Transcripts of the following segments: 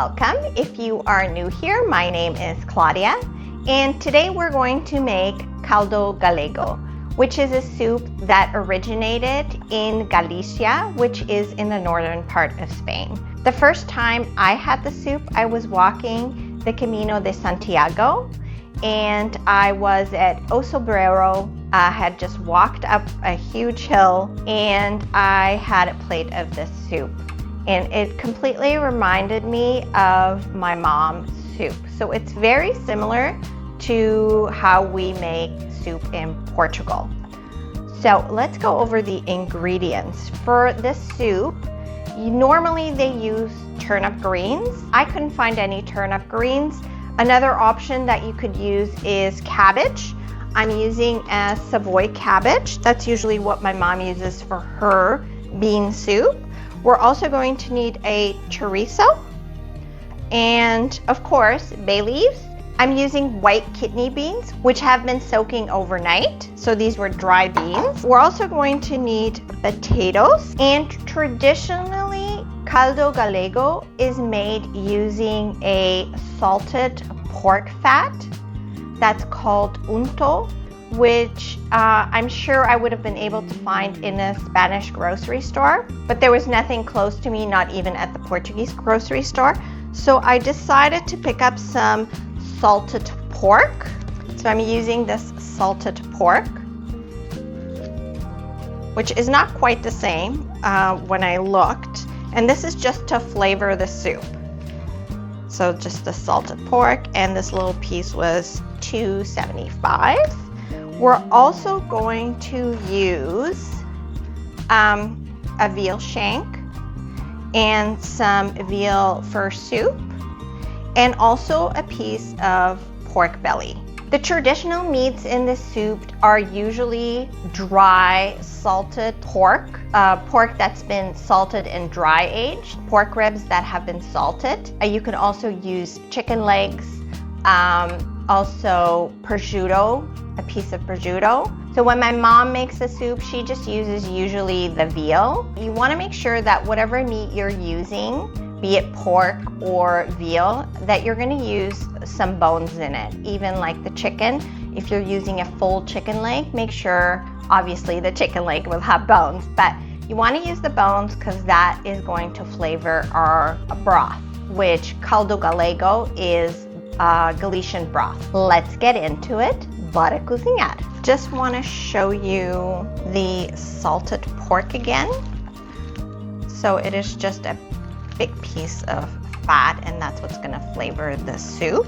welcome. If you are new here, my name is Claudia, and today we're going to make Caldo Gallego, which is a soup that originated in Galicia, which is in the northern part of Spain. The first time I had the soup, I was walking the Camino de Santiago, and I was at Osobrero. I had just walked up a huge hill, and I had a plate of this soup. And it completely reminded me of my mom's soup. So it's very similar to how we make soup in Portugal. So let's go over the ingredients. For this soup, normally they use turnip greens. I couldn't find any turnip greens. Another option that you could use is cabbage. I'm using a savoy cabbage. That's usually what my mom uses for her bean soup. We're also going to need a chourico and, of course, bay leaves. I'm using white kidney beans, which have been soaking overnight. So these were dry beans. We're also going to need potatoes, and traditionally, Caldo Gallego is made using a salted pork fat that's called unto, which I'm sure I would have been able to find in a Spanish grocery store, but there was nothing close to me, not even at the Portuguese grocery store. So I decided to pick up some salted pork. So I'm using this salted pork, which is not quite the same when I looked. And this is just to flavor the soup. So just the salted pork, and this little piece was $2.75. We're also going to use a veal shank and some veal fur soup, and also a piece of pork belly. The traditional meats in this soup are usually dry salted pork, pork that's been salted and dry aged, pork ribs that have been salted. You can also use chicken legs, also prosciutto, a piece of prosciutto. So when my mom makes the soup, she just uses usually the veal. You want to make sure that whatever meat you're using, be it pork or veal, that you're going to use some bones in it. Even like the chicken, if you're using a full chicken leg, make sure obviously the chicken leg will have bones, but you want to use the bones because that is going to flavor our broth, which Caldo Gallego is Galician broth. Let's get into it. Bora cozinhar. Just want to show you the salted pork again. So it is just a big piece of fat, and that's what's going to flavor the soup.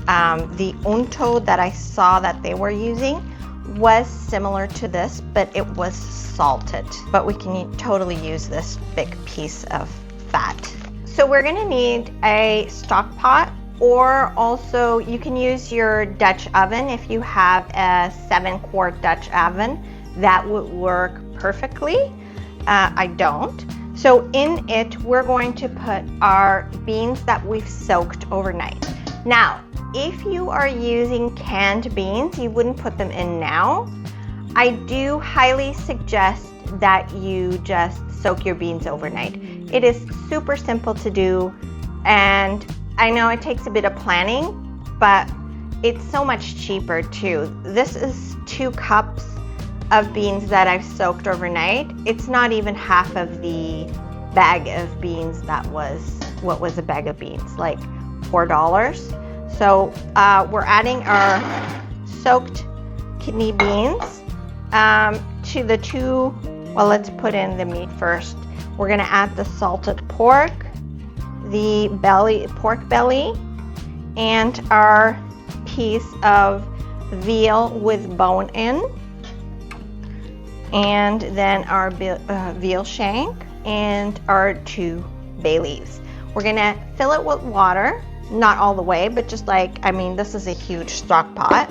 The unto that I saw that they were using was similar to this, but it was salted. But we can totally use this big piece of fat. So we're going to need a stock pot, or also you can use your Dutch oven. If you have a 7-quart Dutch oven, that would work perfectly. I don't. So in it, we're going to put our beans that we've soaked overnight. Now, if you are using canned beans, you wouldn't put them in now. I do highly suggest that you just soak your beans overnight. It is super simple to do, and I know it takes a bit of planning, but it's so much cheaper too. This is 2 cups of beans that I've soaked overnight. It's not even half of the bag of beans that was, what was a bag of beans? Like $4. So we're adding our soaked kidney beans to the 2, well, let's put in the meat first. We're gonna add the salted pork, the pork belly, and our piece of veal with bone in, and then our veal shank and our 2 bay leaves. We're gonna fill it with water, not all the way, but just like, I mean, this is a huge stock pot.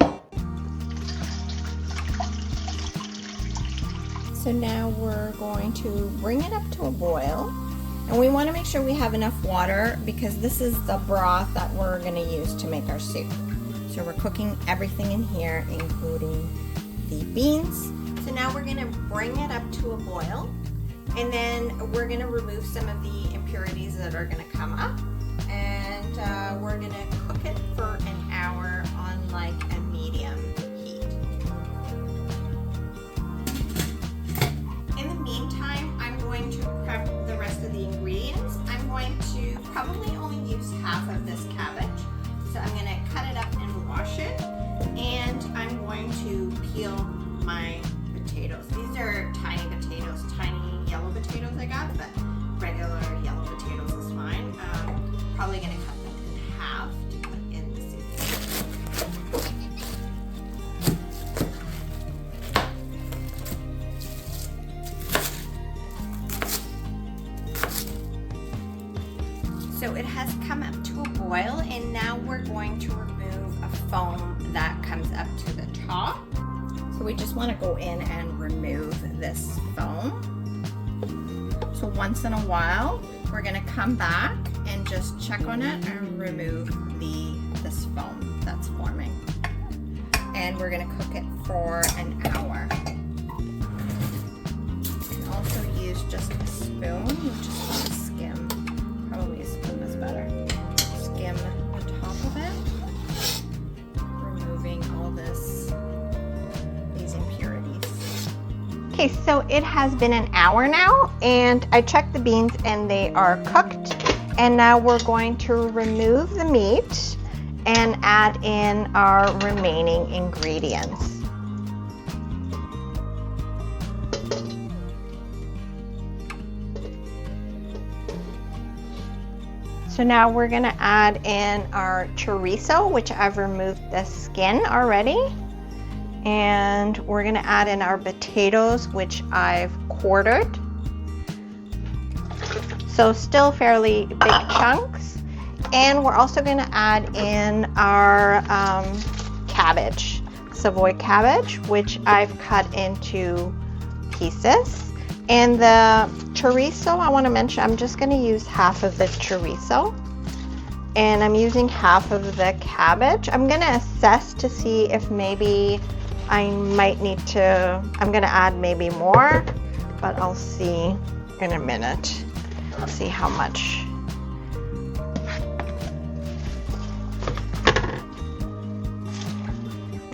So now we're going to bring it up to a boil. And we want to make sure we have enough water because this is the broth that we're going to use to make our soup. So we're cooking everything in here, including the beans. So now we're going to bring it up to a boil, and then we're going to remove some of the impurities that are going to come up. And cabbage. So I'm going to cut it up and wash it, and I'm going to peel my potatoes. These are tiny potatoes, tiny yellow potatoes I got, but regular yellow potatoes is fine. Probably going to cut them in half to put in the soup. So it has come up to a boil, and now we're going to remove a foam that comes up to the top. So we just want to go in and remove this foam. So once in a while, we're going to come back and just check on it and remove this foam that's forming. And we're going to cook it for an hour. You can also use just a spoon. You just want to skim. Probably a spoon is better. Skim the top of it, removing all these impurities. Okay, so it has been an hour now, and I checked the beans and they are cooked. And now we're going to remove the meat and add in our remaining ingredients. So now we're going to add in our chorizo, which I've removed the skin already. And we're going to add in our potatoes, which I've quartered. So still fairly big chunks. And we're also going to add in our cabbage, savoy cabbage, which I've cut into pieces. And the chorizo, I want to mention, I'm just going to use half of the chorizo. And I'm using half of the cabbage. I'm going to assess to see if maybe I might need to, I'm going to add maybe more, but I'll see in a minute. I'll see how much.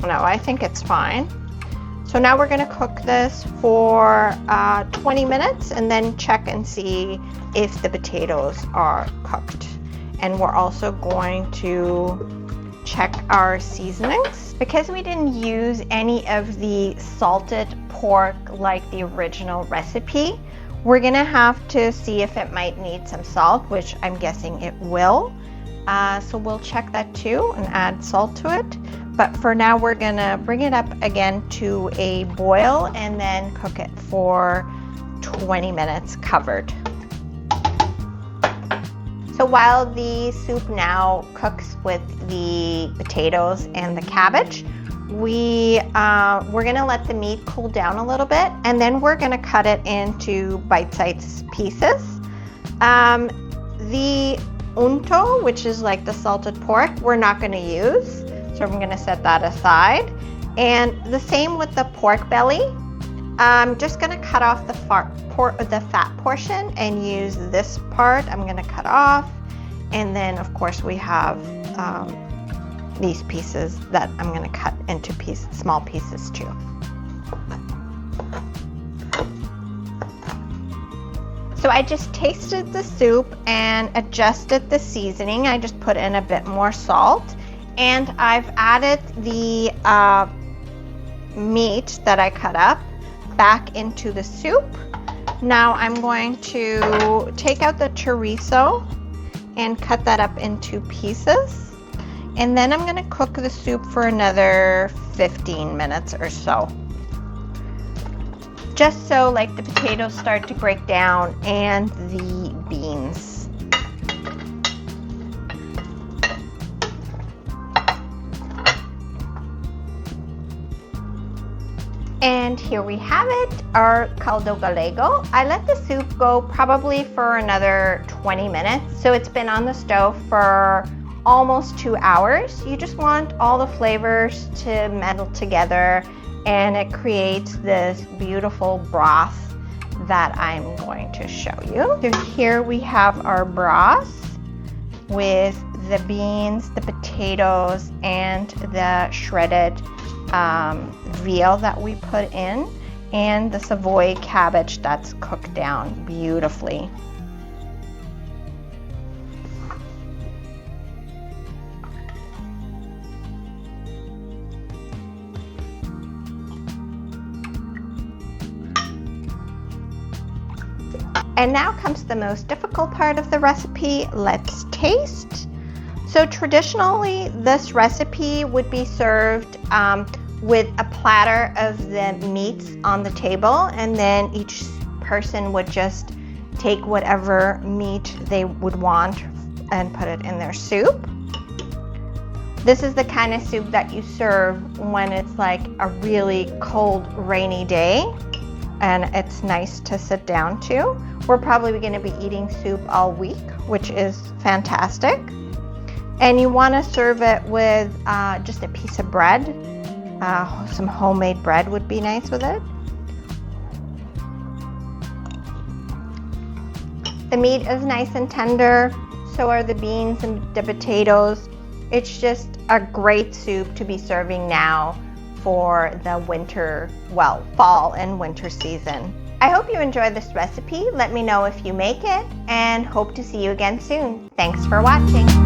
No, I think it's fine. So now we're going to cook this for 20 minutes and then check and see if the potatoes are cooked. And we're also going to check our seasonings. Because we didn't use any of the salted pork like the original recipe, we're going to have to see if it might need some salt, which I'm guessing it will. So we'll check that too and add salt to it. But for now, we're gonna bring it up again to a boil and then cook it for 20 minutes covered. So while the soup now cooks with the potatoes and the cabbage, we're gonna let the meat cool down a little bit, and then we're gonna cut it into bite-sized pieces. The unto, which is like the salted pork, we're not gonna use. So I'm going to set that aside. And the same with the pork belly. I'm just going to cut off the fat portion and use this part. I'm going to cut off. And then, of course, we have these pieces that I'm going to cut into small pieces too. So I just tasted the soup and adjusted the seasoning. I just put in a bit more salt. And I've added the meat that I cut up back into the soup. Now I'm going to take out the chorizo and cut that up into pieces. And then I'm going to cook the soup for another 15 minutes or so. Just so like the potatoes start to break down and the beans. And here we have it, our Caldo Gallego. I let the soup go probably for another 20 minutes. So it's been on the stove for almost 2 hours. You just want all the flavors to meld together, and it creates this beautiful broth that I'm going to show you. So here we have our broth with the beans, the potatoes, and the shredded veal that we put in, and the savoy cabbage that's cooked down beautifully. And now comes the most difficult part of the recipe. Let's taste. So traditionally, this recipe would be served with a platter of the meats on the table, and then each person would just take whatever meat they would want and put it in their soup. This is the kind of soup that you serve when it's like a really cold, rainy day, and it's nice to sit down to. We're probably going to be eating soup all week, which is fantastic. And you want to serve it with just a piece of bread. Some homemade bread would be nice with it. The meat is nice and tender, so are the beans and the potatoes. It's just a great soup to be serving now for the winter, well, fall and winter season. I hope you enjoy this recipe. Let me know if you make it, and hope to see you again soon. Thanks for watching.